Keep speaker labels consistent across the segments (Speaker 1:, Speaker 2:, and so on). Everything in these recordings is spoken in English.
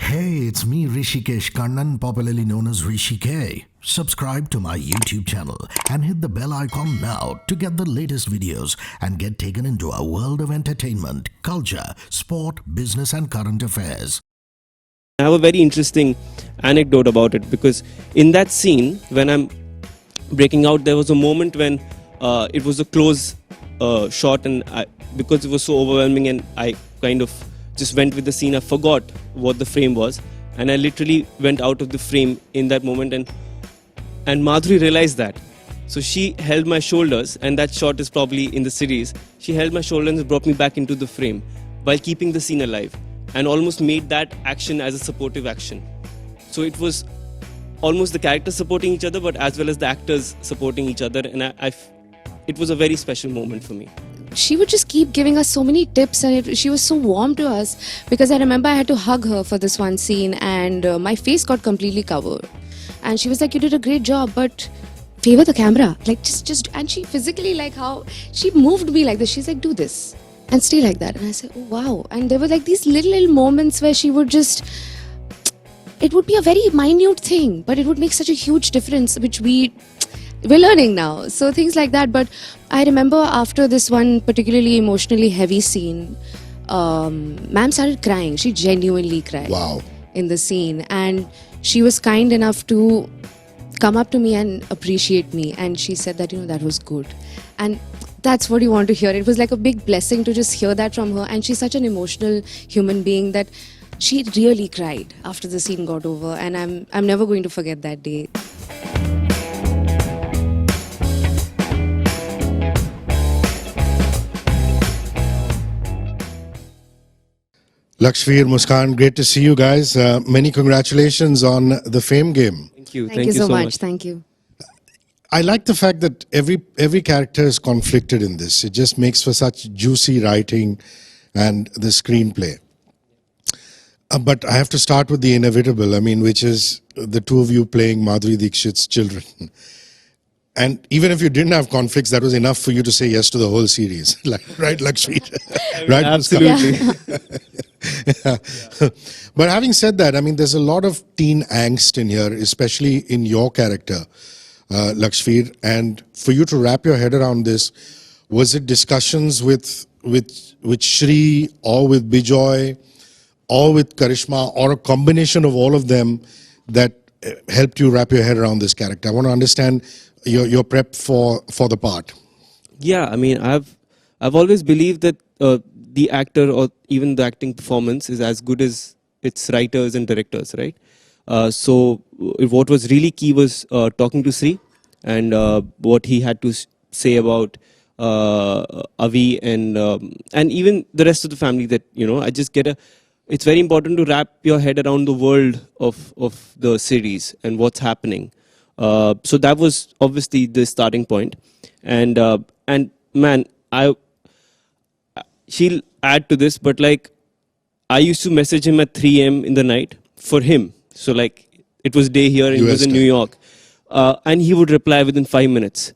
Speaker 1: Hey, it's me, Hrishikesh Kannan, popularly known as Hrishi K. Subscribe to my YouTube channel and hit the bell icon now to get the latest videos and get taken into a world of entertainment, culture, sport, business and current affairs.
Speaker 2: I have a very interesting anecdote about it because in that scene, when I'm breaking out, there was a moment when it was a close shot, and because it was so overwhelming and I kind of just went with the scene, I forgot what the frame was, and I literally went out of the frame in that moment, and Madhuri realized that. So she held my shoulders, and that shot is probably in the series. She held my shoulders and brought me back into the frame while keeping the scene alive, and almost made that action as a supportive action. So it was almost the characters supporting each other, but as well as the actors supporting each other, and it was a very special moment for me.
Speaker 3: She would just keep giving us so many tips, and she was so warm to us, because I remember I had to hug her for this one scene, and my face got completely covered, and she was like, "You did a great job, but favor the camera, like just," and she physically, like how she moved me like this, she's like, "Do this and stay like that," and I said, "Oh wow." And there were like these little moments where she would just, it would be a very minute thing, but it would make such a huge difference, which we're learning now. So things like that. But I remember after this one particularly emotionally heavy scene, ma'am started crying. She genuinely cried.
Speaker 1: Wow.
Speaker 3: In the scene, and she was kind enough to come up to me and appreciate me, and she said that, that was good, and that's what you want to hear. It was like a big blessing to just hear that from her, and she's such an emotional human being that she really cried after the scene got over, and I'm never going to forget that day.
Speaker 4: Lakshvir, Muskkaan, great to see you guys. Many congratulations on the Fame game.
Speaker 2: Thank you.
Speaker 3: Thank you so much. Thank you.
Speaker 4: I like the fact that every character is conflicted in this. It just makes for such juicy writing and the screenplay. But I have to start with the inevitable, which is the two of you playing Madhuri Dixit's children. And even if you didn't have conflicts, that was enough for you to say yes to the whole series. Right, Lakshvir? Right,
Speaker 2: absolutely.
Speaker 4: Yeah. But having said that, there's a lot of teen angst in here, especially in your character, Lakshvir. And for you to wrap your head around this, was it discussions with Shri or with Bijoy or with Karishma or a combination of all of them that helped you wrap your head around this character? I want to understand your prep for the part.
Speaker 2: Yeah, I've always believed that the actor or even the acting performance is as good as its writers and directors, right? So what was really key was talking to Sri and what he had to say about Avi and even the rest of the family. That I just get it's very important to wrap your head around the world of the series and what's happening. So that was obviously the starting point, and man, she'll add to this, but like I used to message him at 3 a.m. in the night for him. So like it was day here and he was in New York, and he would reply within 5 minutes.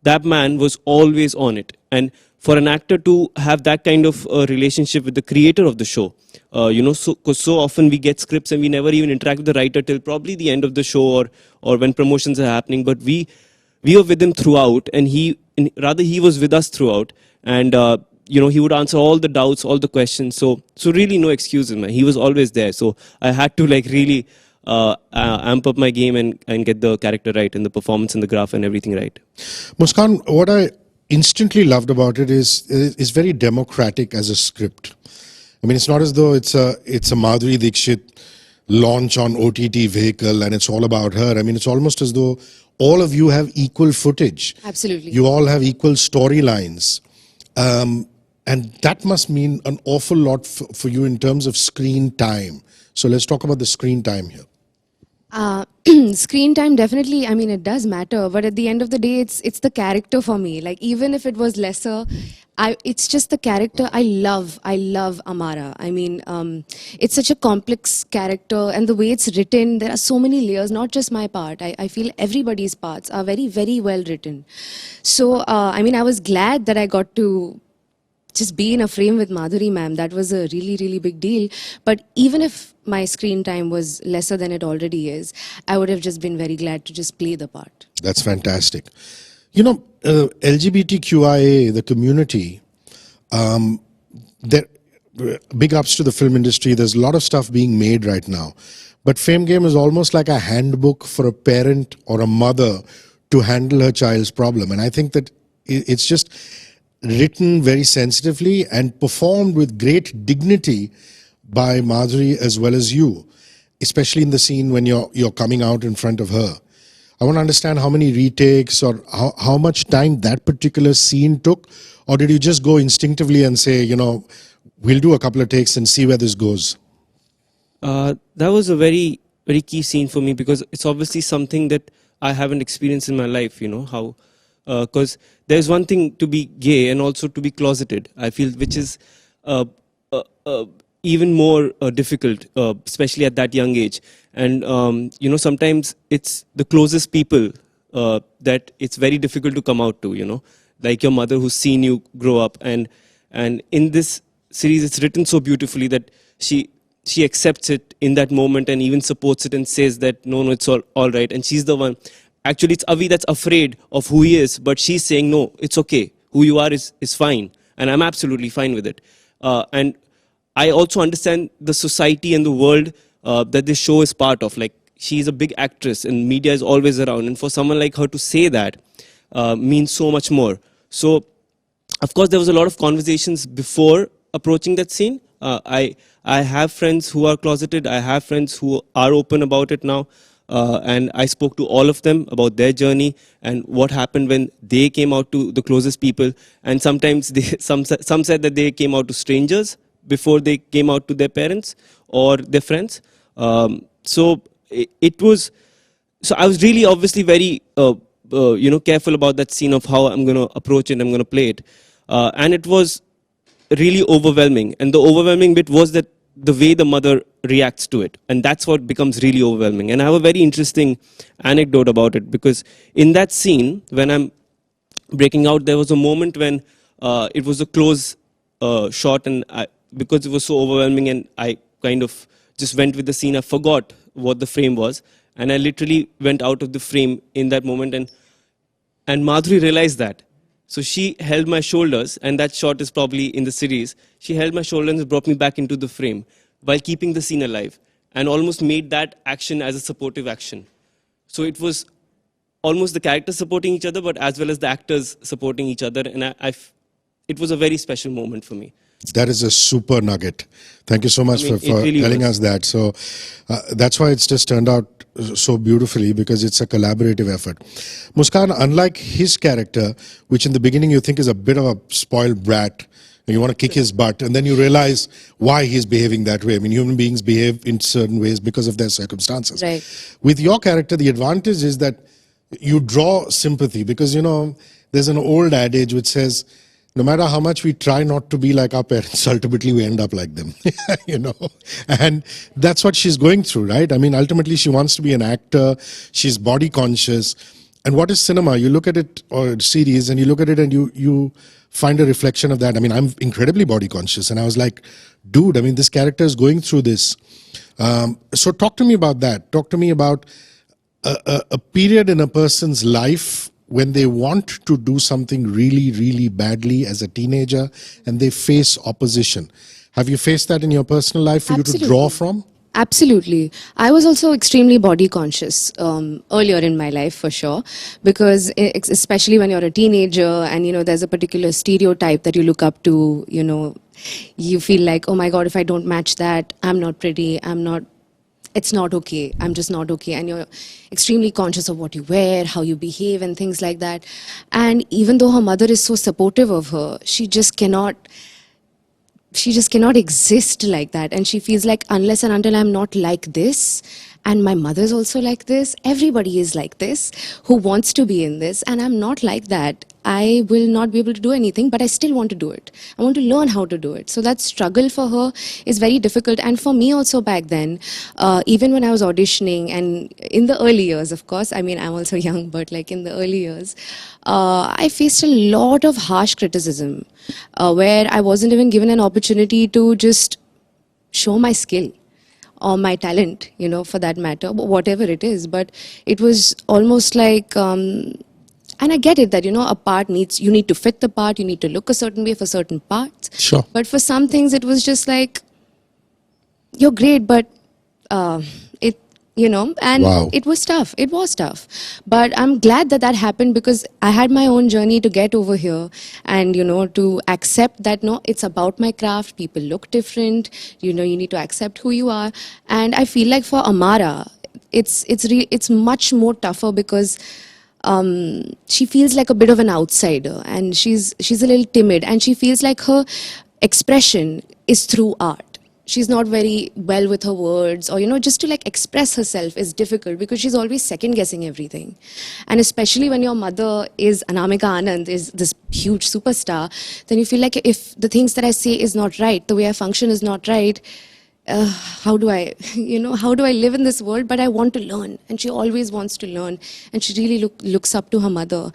Speaker 2: That man was always on it, and for an actor to have that kind of relationship with the creator of the show, because so often we get scripts and we never even interact with the writer till probably the end of the show or when promotions are happening. But we were with him throughout, and he was with us throughout, and he would answer all the doubts, all the questions. So really no excuses, man. He was always there. So I had to like really amp up my game and get the character right and the performance and the graph and everything right.
Speaker 4: Muskkaan, what I instantly loved about it is very democratic as a script. It's not as though it's a Madhuri Dixit launch on OTT vehicle and it's all about her. It's almost as though all of you have equal footage.
Speaker 3: Absolutely.
Speaker 4: You all have equal storylines. And that must mean an awful lot for you in terms of screen time. So let's talk about the screen time here.
Speaker 3: Screen time, definitely, it does matter, but at the end of the day, it's the character for me. Like, even if it was lesser, it's just the character. I love Amara. It's such a complex character, and the way it's written, there are so many layers, not just my part. I feel everybody's parts are very, very well written. So, I was glad that I got to just be in a frame with Madhuri ma'am, that was a really, really big deal. But even if my screen time was lesser than it already is, I would have just been very glad to just play the part.
Speaker 4: That's fantastic. You know, LGBTQIA, the community, big ups to the film industry. There's a lot of stuff being made right now. But Fame Game is almost like a handbook for a parent or a mother to handle her child's problem. And I think that it's just written very sensitively and performed with great dignity by Madhuri as well as you, especially in the scene when you're coming out in front of her. I want to understand how many retakes or how much time that particular scene took, or did you just go instinctively and say, you know, we'll do a couple of takes and see where this goes?
Speaker 2: That was a very, very key scene for me, because it's obviously something that I haven't experienced in my life, you know, how, because there's one thing to be gay and also to be closeted, I feel, which is even more difficult, especially at that young age. And, you know, sometimes it's the closest people that it's very difficult to come out to, you know, like your mother who's seen you grow up. And in this series, it's written so beautifully that she accepts it in that moment and even supports it and says that, no, it's all right. And she's the one. Actually, it's Avi that's afraid of who he is, but she's saying, no, it's okay. Who you are is fine. And I'm absolutely fine with it. And I also understand the society and the world that this show is part of. Like, she's a big actress and media is always around. And for someone like her to say that means so much more. So, of course, there was a lot of conversations before approaching that scene. I have friends who are closeted. I have friends who are open about it now. And I spoke to all of them about their journey and what happened when they came out to the closest people. And sometimes some said that they came out to strangers before they came out to their parents or their friends. So it was. So I was really obviously very you know, careful about that scene of how I'm going to approach it. I'm going to play it, and it was really overwhelming. And the overwhelming bit was that the way the mother reacts to it. And that's what becomes really overwhelming. And I have a very interesting anecdote about it, because in that scene, when I'm breaking out, there was a moment when it was a close shot, and because it was so overwhelming and I kind of just went with the scene, I forgot what the frame was. And I literally went out of the frame in that moment, and Madhuri realized that. So she held my shoulders, and that shot is probably in the series. She held my shoulders and brought me back into the frame while keeping the scene alive, and almost made that action as a supportive action. So it was almost the characters supporting each other, but as well as the actors supporting each other. And it was a very special moment for me.
Speaker 4: That is a super nugget. Thank you so much for really telling us that. So that's why it's just turned out so beautifully, because it's a collaborative effort. Muskkaan, unlike his character, which in the beginning you think is a bit of a spoiled brat, and you want to kick his butt, and then you realize why he's behaving that way. I mean, human beings behave in certain ways because of their circumstances.
Speaker 3: Right.
Speaker 4: With your character, the advantage is that you draw sympathy, because, you know, there's an old adage which says, no matter how much we try not to be like our parents, ultimately we end up like them, you know. And that's what she's going through, right? I mean, ultimately she wants to be an actor. She's body conscious. And what is cinema? You look at it, or series, and you look at it and you find a reflection of that. I mean, I'm incredibly body conscious, and I was like, dude, I mean, this character is going through this. So talk to me about that. Talk to me about a period in a person's life when they want to do something really, really badly as a teenager and they face opposition. Have you faced that in your personal life for
Speaker 3: Absolutely.
Speaker 4: You to draw from?
Speaker 3: Absolutely. I was also extremely body conscious earlier in my life, for sure, because especially when you're a teenager and, you know, there's a particular stereotype that you look up to, you know, you feel like, oh my God, if I don't match that, I'm not pretty, it's not okay. I'm just not okay. And you're extremely conscious of what you wear, how you behave and things like that. And even though her mother is so supportive of her, she just cannot exist like that. And she feels like, unless and until I'm not like this, and my mother's also like this, everybody is like this, who wants to be in this, and I'm not like that. I will not be able to do anything, but I still want to do it. I want to learn how to do it. So that struggle for her is very difficult. And for me also back then, even when I was auditioning and in the early years, of course, I mean, I'm also young, but like in the early years, I faced a lot of harsh criticism where I wasn't even given an opportunity to just show my skill or my talent, you know, for that matter, whatever it is. But it was almost like, and I get it that, you know, a part you need to fit the part, you need to look a certain way for certain parts.
Speaker 4: Sure.
Speaker 3: But for some things, it was just like, you're great, but it, you know, and
Speaker 4: Wow.
Speaker 3: it was tough. It was tough. But I'm glad that that happened because I had my own journey to get over here and, you know, to accept that, no, it's about my craft. People look different. You know, you need to accept who you are. And I feel like for Amara, it's much more tougher because she feels like a bit of an outsider and she's a little timid and she feels like her expression is through art. She's not very well with her words or, you know, just to like express herself is difficult because she's always second guessing everything. And especially when your mother is Anamika Anand, is this huge superstar, then you feel like if the things that I say is not right, the way I function is not right, how do I live in this world? But I want to learn. And she always wants to learn. And she really looks up to her mother.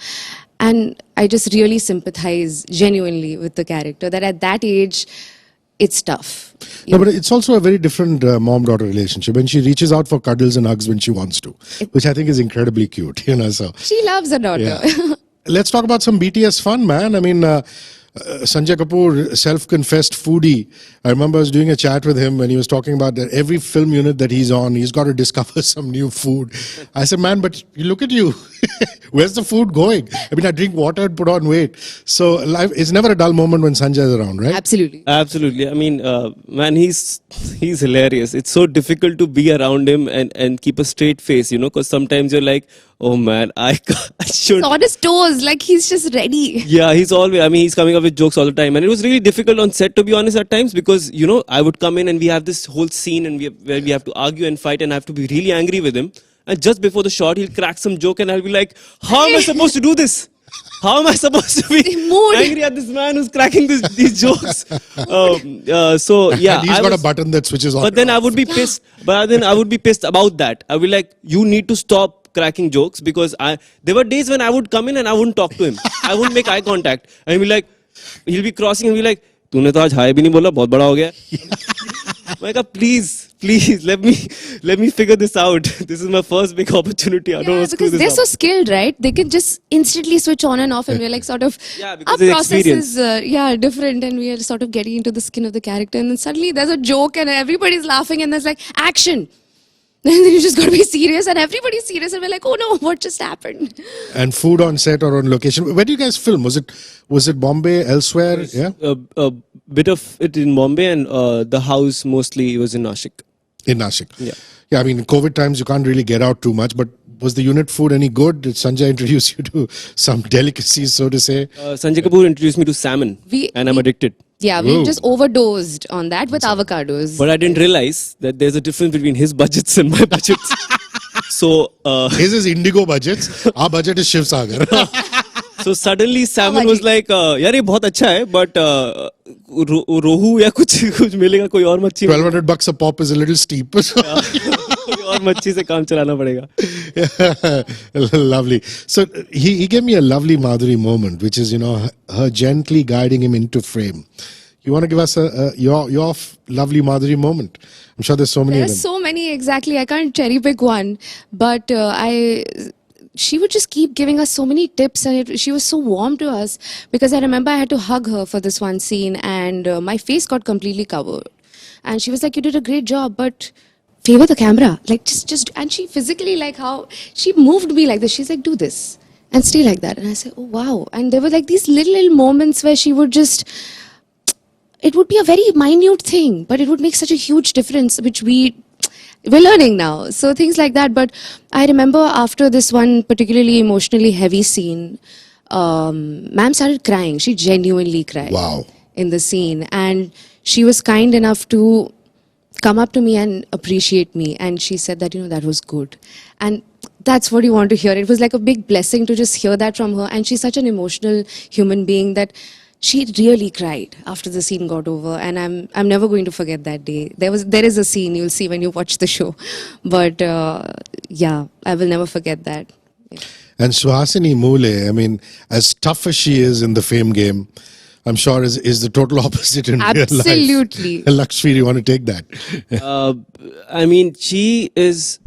Speaker 3: And I just really sympathize genuinely with the character that at that age, it's tough.
Speaker 4: No, but it's also a very different mom-daughter relationship. And she reaches out for cuddles and hugs when she wants to, which I think is incredibly cute, you know, so.
Speaker 3: She loves her daughter.
Speaker 4: Yeah. Let's talk about some BTS fun, man. I mean, Sanjay Kapoor, self-confessed foodie. I remember I was doing a chat with him when he was talking about that every film unit that he's on, he's got to discover some new food. I said, man, but you look at you. Where's the food going? I mean, I drink water and put on weight. So life is never a dull moment when Sanjay is around, right?
Speaker 3: Absolutely.
Speaker 2: Absolutely. I mean, man, he's hilarious. It's so difficult to be around him and keep a straight face, you know, because sometimes you're like, oh man, I should.
Speaker 3: He's on his toes, like he's just ready.
Speaker 2: Yeah, he's always, I mean, he's coming up with jokes all the time. And it was really difficult on set, to be honest, at times, because, you know, I would come in and we have this whole scene and where we have to argue and fight and I have to be really angry with him. And just before the shot, he'll crack some joke and I'll be like, how am I supposed to do this? How am I supposed to be angry at this man who's cracking these jokes? So, yeah.
Speaker 4: And he's got a button that switches on.
Speaker 2: But then I would be pissed. But then I would be pissed about that. I would be like, you need to stop cracking jokes because there were days when I would come in and I wouldn't talk to him. I wouldn't make eye contact. And he'll be like, he'll be crossing and be like, तूने तो आज हाय भी नहीं बोला, बहुत बड़ा हो गया. I'm like, please, let me figure this out. This is my first big opportunity. I don't want to screw
Speaker 3: because
Speaker 2: this
Speaker 3: they're
Speaker 2: up.
Speaker 3: so skilled, right? They can just instantly switch on and off, and we're like sort of
Speaker 2: because
Speaker 3: our
Speaker 2: of the
Speaker 3: process
Speaker 2: experience.
Speaker 3: is different, and we are sort of getting into the skin of the character, and then suddenly there's a joke, and everybody's laughing, and there's like action. And then you just got to be serious, and everybody's serious, and we're like, oh no, what just happened?
Speaker 4: And food on set or on location. Where do you guys film? Was it Bombay, elsewhere? Yeah,
Speaker 2: A bit of it in Bombay and the house mostly was in Nashik.
Speaker 4: in Nashik.
Speaker 2: Yeah.
Speaker 4: I mean, in COVID times you can't really get out too much. But was the unit food any good? Did Sanjay introduce you to some delicacies, so to say?
Speaker 2: Sanjay Kapoor introduced me to salmon, and I'm addicted.
Speaker 3: Yeah, we
Speaker 4: Ooh.
Speaker 3: just overdosed on that with avocados.
Speaker 2: But I didn't realize that there's a difference between his budgets and my budgets. So
Speaker 4: His is Indigo budgets. Our budget is Shiv Sagar.
Speaker 2: so suddenly salmon was like, यार ये बहुत अच्छा है, but रोहू या कुछ मिलेगा कोई और मच्छी.
Speaker 4: $1,200 a pop is a little steep.
Speaker 2: कोई और मच्छी से काम चलाना पड़ेगा.
Speaker 4: Lovely. So he gave me a lovely Madhuri moment, which is, you know, her gently guiding him into frame. You want to give us your lovely Madhuri moment? I'm sure there's so many
Speaker 3: There
Speaker 4: of
Speaker 3: are
Speaker 4: them.
Speaker 3: so many, exactly. I can't cherry pick one, but she would just keep giving us so many tips, and she was so warm to us because I remember I had to hug her for this one scene, and my face got completely covered, and she was like, "You did a great job, but favor the camera, like just." And she physically, like how she moved me like this. She's like, "Do this and stay like that," and I said, "Oh wow!" And there were like these little moments where she would just. It would be a very minute thing, but it would make such a huge difference, which we're learning now. So things like that. But I remember after this one particularly emotionally heavy scene, ma'am started crying. She genuinely cried.
Speaker 4: Wow.
Speaker 3: In the scene. And she was kind enough to come up to me and appreciate me. And she said that, you know, that was good. And that's what you want to hear. It was like a big blessing to just hear that from her. And she's such an emotional human being that she really cried after the scene got over. And I'm never going to forget that day. There is a scene you'll see when you watch the show. But yeah, I will never forget that. Yeah.
Speaker 4: And Suhasini Moole, I mean, as tough as she is in the fame game, I'm sure is the total opposite in real life.
Speaker 3: Absolutely.
Speaker 4: Lakshvir, you want to take that?
Speaker 2: I mean, she is,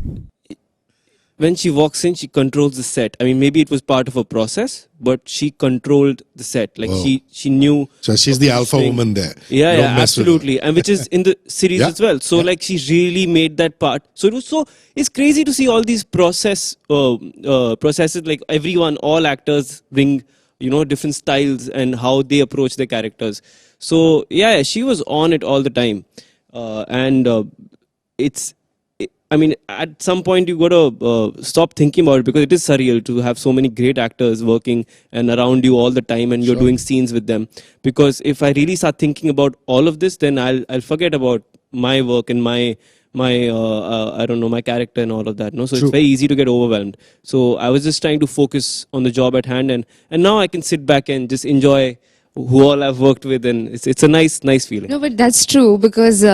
Speaker 2: when she walks in, she controls the set. I mean, maybe it was part of a process, but she controlled the set. Like she knew.
Speaker 4: So she's the alpha woman there.
Speaker 2: Yeah, yeah, absolutely. And which is in the series as well. So like she really made that part. So it's crazy to see all these processes, like everyone, all actors bring, different styles and how they approach their characters. So yeah, she was on it all the time. I mean, at some point you got to stop thinking about it, because it is surreal to have so many great actors working and around you all the time, and you're doing scenes with them. Because if I really start thinking about all of this, then I'll forget about my work and my I don't know, my character and all of that. No, so it's very easy to get overwhelmed. So I was just trying to focus on the job at hand, and now I can sit back and just enjoy who all I've worked with, and it's a nice feeling.
Speaker 3: No, but that's true, because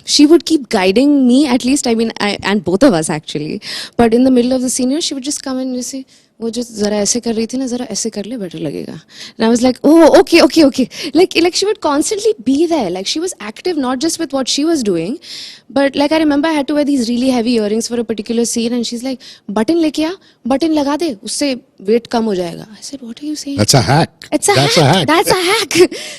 Speaker 3: she would keep guiding me, at least, I mean, and both of us actually. But in the middle of the scene, she would just come and say, वो जो जरा ऐसे कर रही थी ना, जरा ऐसे कर ले, better लगेगा. And I was like, oh, okay. Like she would constantly be there. Like she was active, not just with what she was doing, but like I remember I had to wear these really heavy earrings for a particular scene, and she's like, button लेके आ, button लगा दे, उससे weight कम हो जाएगा. I said, what are you saying?
Speaker 4: That's a hack.
Speaker 3: That's a hack. That's a hack.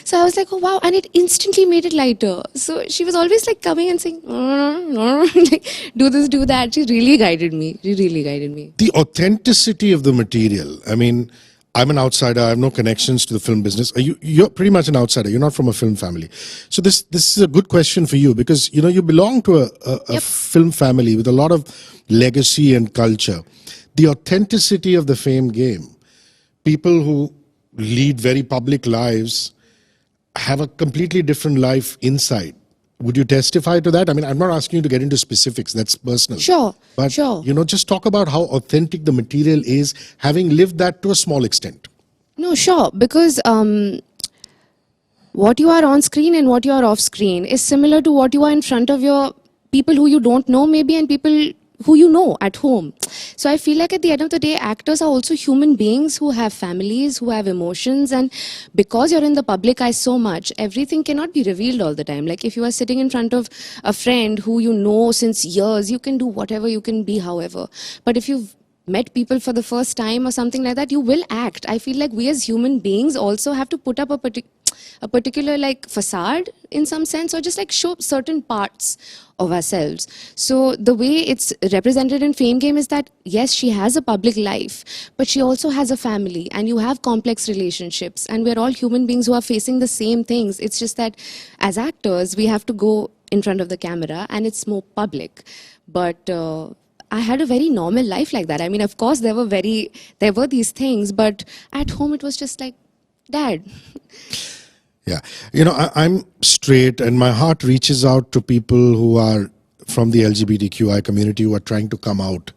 Speaker 3: So I was like, oh wow, and it instantly made it lighter. So she was always like coming and saying, like, do this, do that. She really guided me.
Speaker 4: The authenticity of the material. I mean, I'm an outsider. I have no connections to the film business. You're pretty much an outsider. You're not from a film family. So this is a good question for you, because you belong to a film family with a lot of legacy and culture. The authenticity of the fame game. People who lead very public lives have a completely different life inside. Would you testify to that? I mean, I'm not asking you to get into specifics. That's personal.
Speaker 3: Sure.
Speaker 4: But, just talk about how authentic the material is, having lived that to a small extent.
Speaker 3: No, sure. Because what you are on screen and what you are off screen is similar to what you are in front of your people who you don't know maybe, and people who you know at home. So I feel like at the end of the day, actors are also human beings who have families, who have emotions, and because you're in the public eye so much, everything cannot be revealed all the time. Like if you are sitting in front of a friend who you know since years, you can do whatever, you can be however. But if you've met people for the first time or something like that, you will act. I feel like we as human beings also have to put up a particular like facade in some sense, or just like show certain parts of ourselves. So the way it's represented in Fame Game is that yes, she has a public life, but she also has a family, and you have complex relationships, and we're all human beings who are facing the same things. It's just that as actors we have to go in front of the camera and it's more public. But I had a very normal life like that. I mean, of course there were these things, but at home it was just like, Dad.
Speaker 4: Yeah. I'm straight, and my heart reaches out to people who are from the LGBTQI community who are trying to come out.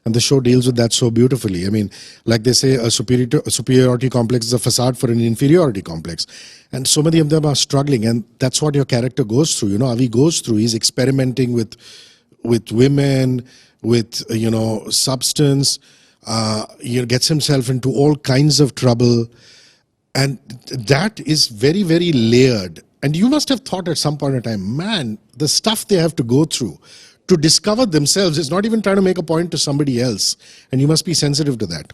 Speaker 4: And the show deals with that so beautifully. I mean, like they say, a superiority complex is a facade for an inferiority complex. And so many of them are struggling, and that's what your character goes through. Avi goes through. He's experimenting with women, with, substance, gets himself into all kinds of trouble. And that is very, very layered. And you must have thought at some point in time, man, the stuff they have to go through to discover themselves is not even trying to make a point to somebody else. And you must be sensitive to that.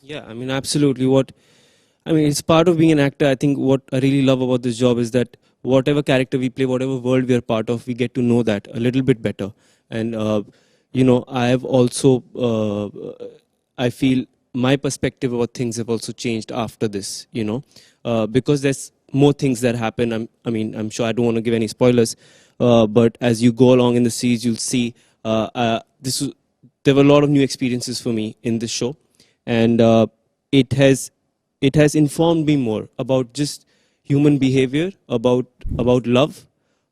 Speaker 2: Yeah, I mean, absolutely. It's part of being an actor. I think what I really love about this job is that whatever character we play, whatever world we are part of, we get to know that a little bit better. And, I have also, I feel my perspective about things have also changed after this, because there's more things that happen. I'm sure I don't want to give any spoilers, but as you go along in the series, you'll see there were a lot of new experiences for me in this show, and it has informed me more about just human behavior, about love,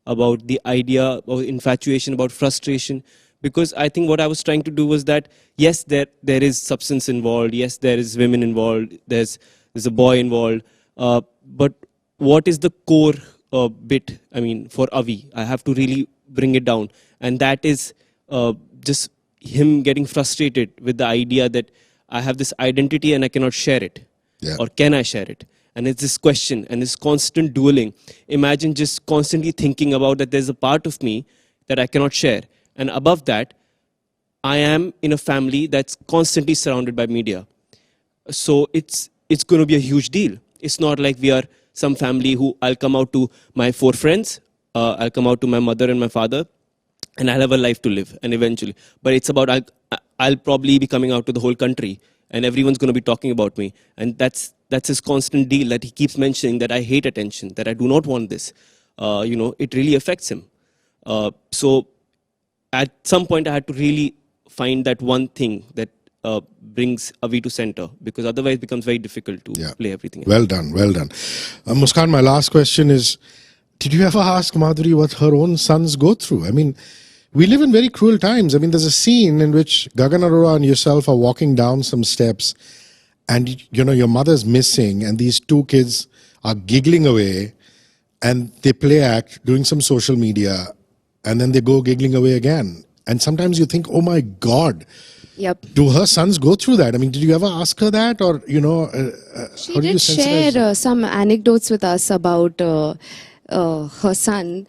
Speaker 2: about the idea of infatuation, about frustration, because I think what I was trying to do was that, yes, there is substance involved, yes, there is women involved, there's a boy involved, but what is the core bit, I mean, for Avi? I have to really bring it down, and that is just him getting frustrated with the idea that I have this identity and I cannot share it.
Speaker 4: Yeah.
Speaker 2: Or can I share it? And it's this question and this constant dueling. Imagine just constantly thinking about that there's a part of me that I cannot share. And above that, I am in a family that's constantly surrounded by media. So it's going to be a huge deal. It's not like we are some family who I'll come out to my 4 friends, I'll come out to my mother and my father, and I'll have a life to live, and eventually. But it's about I'll probably be coming out to the whole country, and everyone's going to be talking about me. And that's his constant deal that he keeps mentioning, that I hate attention, that I do not want this. It really affects him. So at some point, I had to really find that one thing that brings Avi to center, because otherwise it becomes very difficult to play everything.
Speaker 4: Well done, well done. Muskkaan, my last question is, did you ever ask Madhuri what her own sons go through? I mean, we live in very cruel times. I mean, there's a scene in which Gagan Arora and yourself are walking down some steps, and your mother's missing, and these 2 kids are giggling away, and they play act doing some social media, and then they go giggling away again. And sometimes you think, oh my God,
Speaker 3: Yep.
Speaker 4: do her sons go through that? I mean, did you ever ask her that, or
Speaker 3: She
Speaker 4: how do you
Speaker 3: did
Speaker 4: sensitize?
Speaker 3: share some anecdotes with us about her son.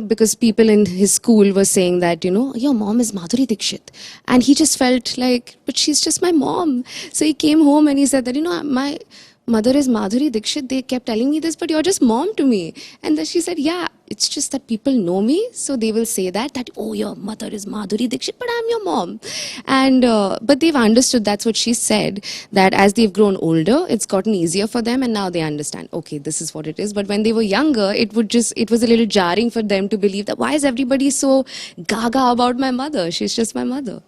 Speaker 3: Because people in his school were saying that, your mom is Madhuri Dixit. And he just felt like, but she's just my mom. So he came home and he said that, my mother is Madhuri Dixit. They kept telling me this, but you're just mom to me. And then she said, yeah, it's just that people know me. So they will say that, oh, your mother is Madhuri Dixit, but I'm your mom. And, but they've understood, that's what she said, that as they've grown older, it's gotten easier for them. And now they understand, okay, this is what it is. But when they were younger, it was a little jarring for them to believe that, why is everybody so gaga about my mother? She's just my mother.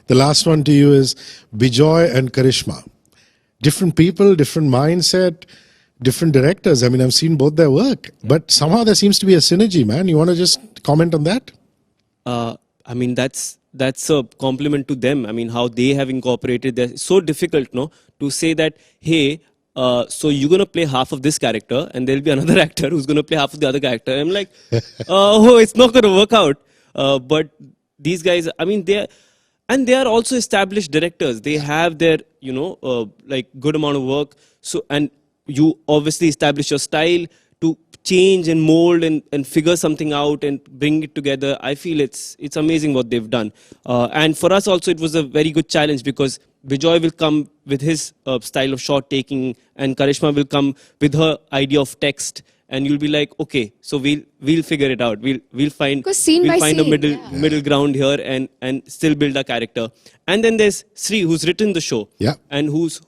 Speaker 4: The last one to you is Bijoy and Karishma. Different people, different mindset, different directors. I mean, I've seen both their work, but somehow there seems to be a synergy, man. You want to just comment on that?
Speaker 2: I mean, that's a compliment to them. I mean, how they have incorporated. They're so difficult, no, to say that, hey, so you're going to play half of this character, and there'll be another actor who's going to play half of the other character. I'm like, oh, it's not going to work out. But these guys, I mean, they are also established directors. They have their, like good amount of work. So, and you obviously establish your style to change and mold and figure something out and bring it together. I feel it's amazing what they've done. And for us also, it was a very good challenge, because Bijoy will come with his style of shot taking, and Karishma will come with her idea of text. And you'll be like, okay, so we'll figure it out. We'll find a middle ground here and still build a character. And then there's Sri, who's written the show, and who's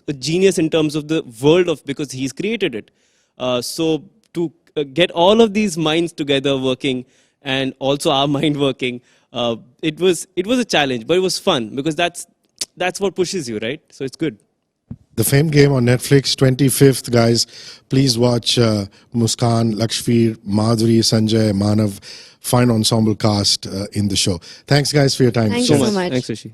Speaker 2: a genius in terms of the world because he's created it. So to get all of these minds together working, and also our mind working, it was a challenge, but it was fun, because that's what pushes you, right? So it's good.
Speaker 4: The Fame Game on Netflix, 25th, guys. Please watch Muskkaan, Lakshvir, Madhuri, Sanjay, Manav, fine ensemble cast in the show. Thanks, guys, for your time.
Speaker 3: Thank you so much.
Speaker 2: Thanks, Hrishi.